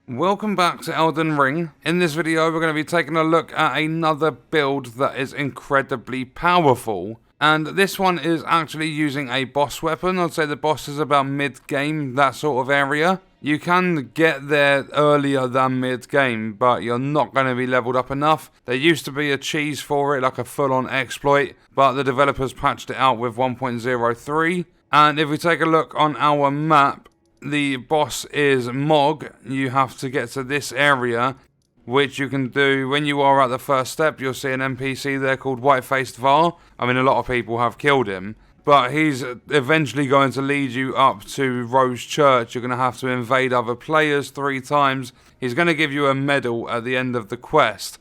Welcome back to Elden Ring. In this video we're going to be taking a look at another build that is incredibly powerful. And this one is actually using a boss weapon. I'd say the boss is about mid-game, that sort of area. You can get there earlier than mid-game, but you're not going to be leveled up enough. There used to be a cheese for it, like a full-on exploit, but the developers patched it out with 1.03. And if we take a look on our map, the boss is Mog. You have to get to this area, which you can do when you are at the first step. You'll see an NPC there called White-Faced Var. I mean, a lot of people have killed him, but he's eventually going to lead you up to Rose Church. You're going to have to invade other players 3 times. He's going to give you a medal at the end of the quest.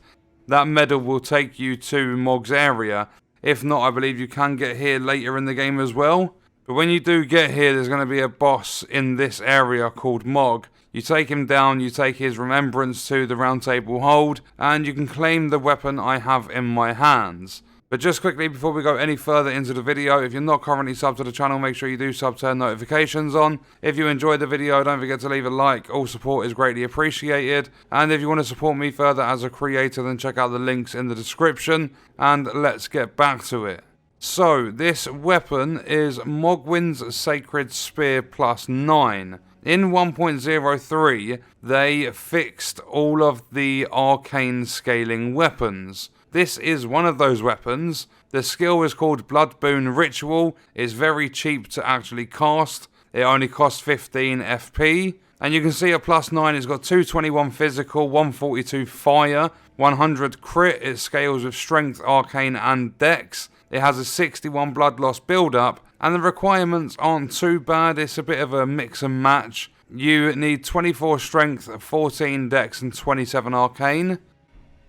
That medal will take you to Mog's area. If not, I believe you can get here later in the game as well. But when you do get here, there's going to be a boss in this area called Mog. You take him down, you take his remembrance to the Round Table Hold, and you can claim the weapon I have in my hands. But just quickly, before we go any further into the video, if you're not currently subbed to the channel, make sure you do sub, turn notifications on. If you enjoyed the video, don't forget to leave a like. All support is greatly appreciated. And if you want to support me further as a creator, then check out the links in the description. And let's get back to it. So, this weapon is Moghwyn's Sacred Spear plus 9. In 1.03, they fixed all of the arcane scaling weapons. This is one of those weapons. The skill is called Bloodboon Ritual. It's very cheap to actually cast. It only costs 15 FP. And you can see at plus 9, it's got 221 physical, 142 fire, 100 crit. It scales with strength, arcane, and dex. It has a 61 blood loss build-up, and the requirements aren't too bad. It's a bit of a mix and match. You need 24 strength, 14 dex, and 27 arcane.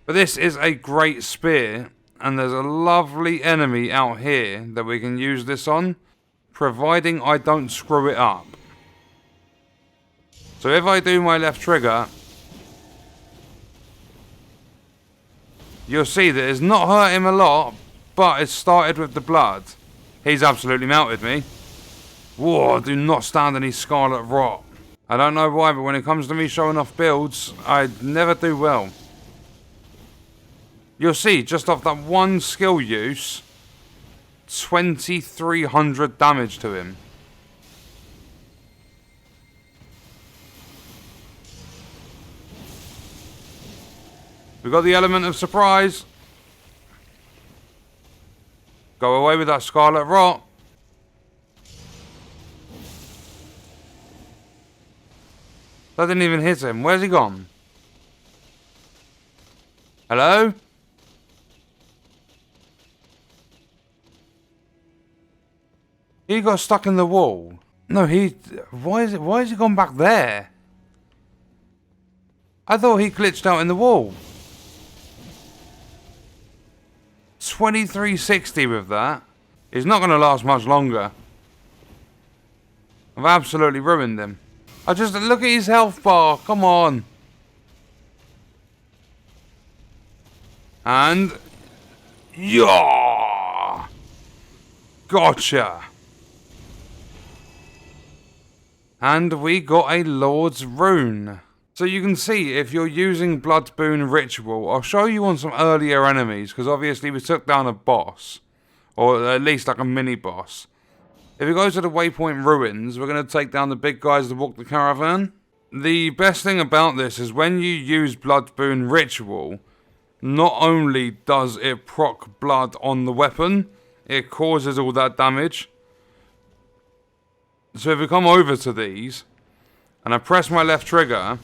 But this is a great spear, and there's a lovely enemy out here that we can use this on, providing I don't screw it up. So if I do my left trigger, you'll see that it's not hurt him a lot, but it started with the blood. He's absolutely melted me. Whoa, do not stand any Scarlet Rot. I don't know why, but when it comes to me showing off builds, I never do well. You'll see, just off that one skill use, 2,300 damage to him. We've got the element of surprise. Go away with that Scarlet Rot. That didn't even hit him. Where's he gone? Hello? He got stuck in the wall. No, why is he gone back there? I thought he glitched out in the wall. 2360 with that. He's not going to last much longer. I've absolutely ruined him. I just look at his health bar. Come on. And yeah, gotcha. And we got a Lord's Rune. So you can see, if you're using Bloodboon Ritual, I'll show you on some earlier enemies, because obviously we took down a boss, or at least like a mini-boss. If we go to the Waypoint Ruins, we're going to take down the big guys that walk the caravan. The best thing about this is when you use Bloodboon Ritual, not only does it proc blood on the weapon, it causes all that damage. So if we come over to these, and I press my left trigger,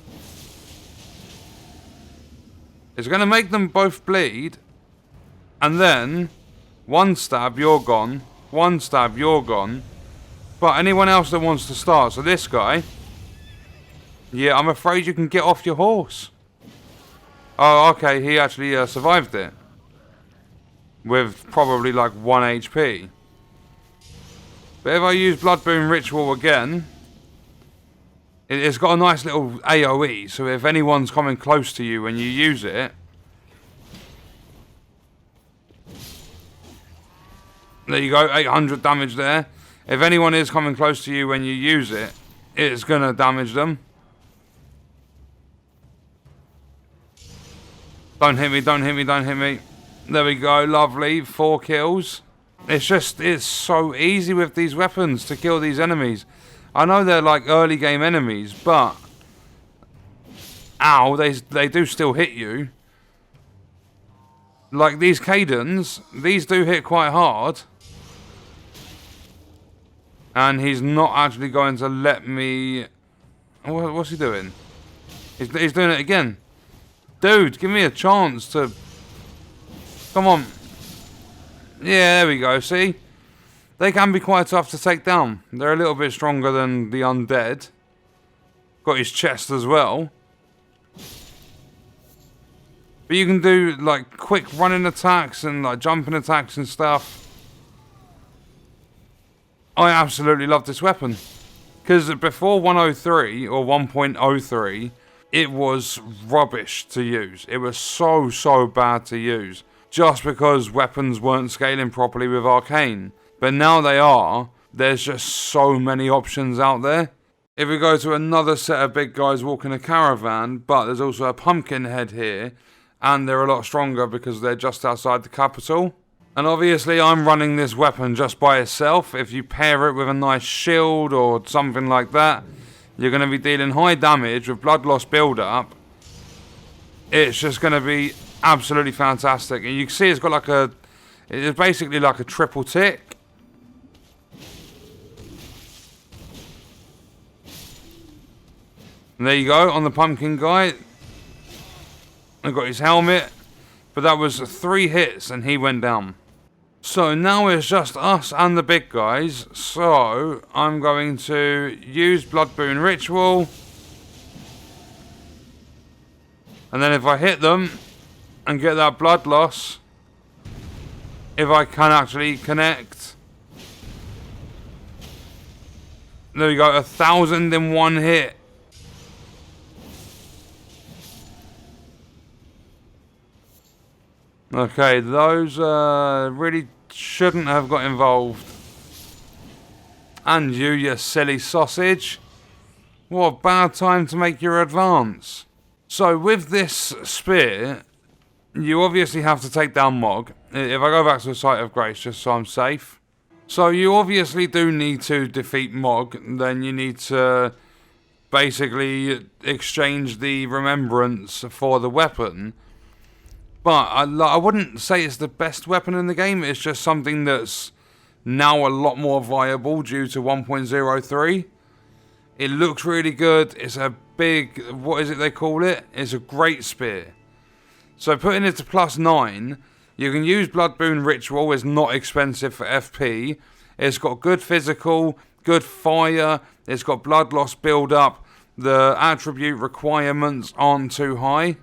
it's going to make them both bleed, and then one stab, you're gone, one stab, you're gone. But anyone else that wants to start, so this guy, yeah, I'm afraid you can get off your horse. Oh, okay, he actually survived it with probably like 1 HP. But if I use Bloodboon Ritual again, it's got a nice little AoE, so if anyone's coming close to you when you use it, there you go, 800 damage there. If anyone is coming close to you when you use it, it's going to damage them. Don't hit me, don't hit me, don't hit me. There we go, lovely. 4 kills. It's so easy with these weapons to kill these enemies. I know they're like early game enemies, but... Ow, they do still hit you. Like these Cadens, these do hit quite hard. And he's not actually going to let me... What's he doing? He's doing it again. Dude, give me a chance to... Come on. Yeah, there we go, see? They can be quite tough to take down. They're a little bit stronger than the undead. Got his chest as well. But you can do, like, quick running attacks and, like, jumping attacks and stuff. I absolutely love this weapon. Because before 103, or 1.03, it was rubbish to use. It was so bad to use. Just because weapons weren't scaling properly with Arcane. But now they are. There's just so many options out there. If we go to another set of big guys walking a caravan, but there's also a pumpkin head here, and they're a lot stronger because they're just outside the capital. And obviously I'm running this weapon just by itself. If you pair it with a nice shield or something like that, you're going to be dealing high damage with blood loss build up. It's just going to be absolutely fantastic. And you can see it's got like a... It's basically like a triple tick. And there you go, on the pumpkin guy. I got his helmet. But that was 3 hits and he went down. So now it's just us and the big guys. So I'm going to use Blood Boon Ritual. And then if I hit them and get that blood loss, if I can actually connect. There we go, 1,000 in 1 hit. Okay, those really shouldn't have got involved. And you silly sausage. What a bad time to make your advance. So with this spear, you obviously have to take down Mog. If I go back to the Site of Grace, just so I'm safe. So you obviously do need to defeat Mog. Then you need to basically exchange the remembrance for the weapon. But I wouldn't say it's the best weapon in the game. It's just something that's now a lot more viable due to 1.03. It looks really good. It's a big... What is it they call it? It's a great spear. So putting it to +9, you can use Blood Boon Ritual. It's not expensive for FP. It's got good physical, good fire. It's got blood loss build up. The attribute requirements aren't too high.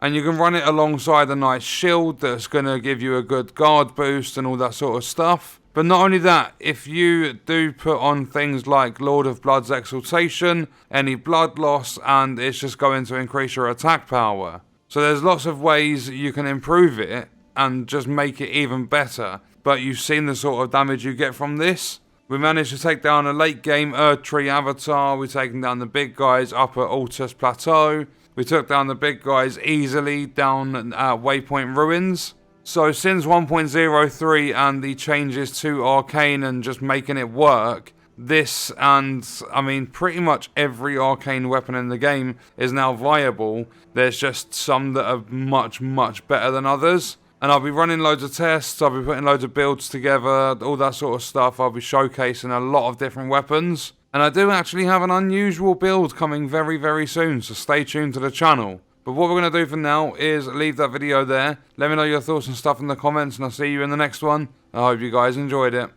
And you can run it alongside a nice shield that's going to give you a good guard boost and all that sort of stuff. But not only that, if you do put on things like Lord of Blood's Exaltation, any blood loss, and it's just going to increase your attack power. So there's lots of ways you can improve it and just make it even better. But you've seen the sort of damage you get from this. We managed to take down a late game Erdtree avatar. We've taken down the big guys up at Altus Plateau. We took down the big guys easily down at Waypoint Ruins. So since 1.03 and the changes to Arcane and just making it work, this and, I mean, pretty much every Arcane weapon in the game is now viable. There's just some that are much better than others. And I'll be running loads of tests, I'll be putting loads of builds together, all that sort of stuff. I'll be showcasing a lot of different weapons. And I do actually have an unusual build coming very soon, so stay tuned to the channel. But what we're going to do for now is leave that video there. Let me know your thoughts and stuff in the comments, and I'll see you in the next one. I hope you guys enjoyed it.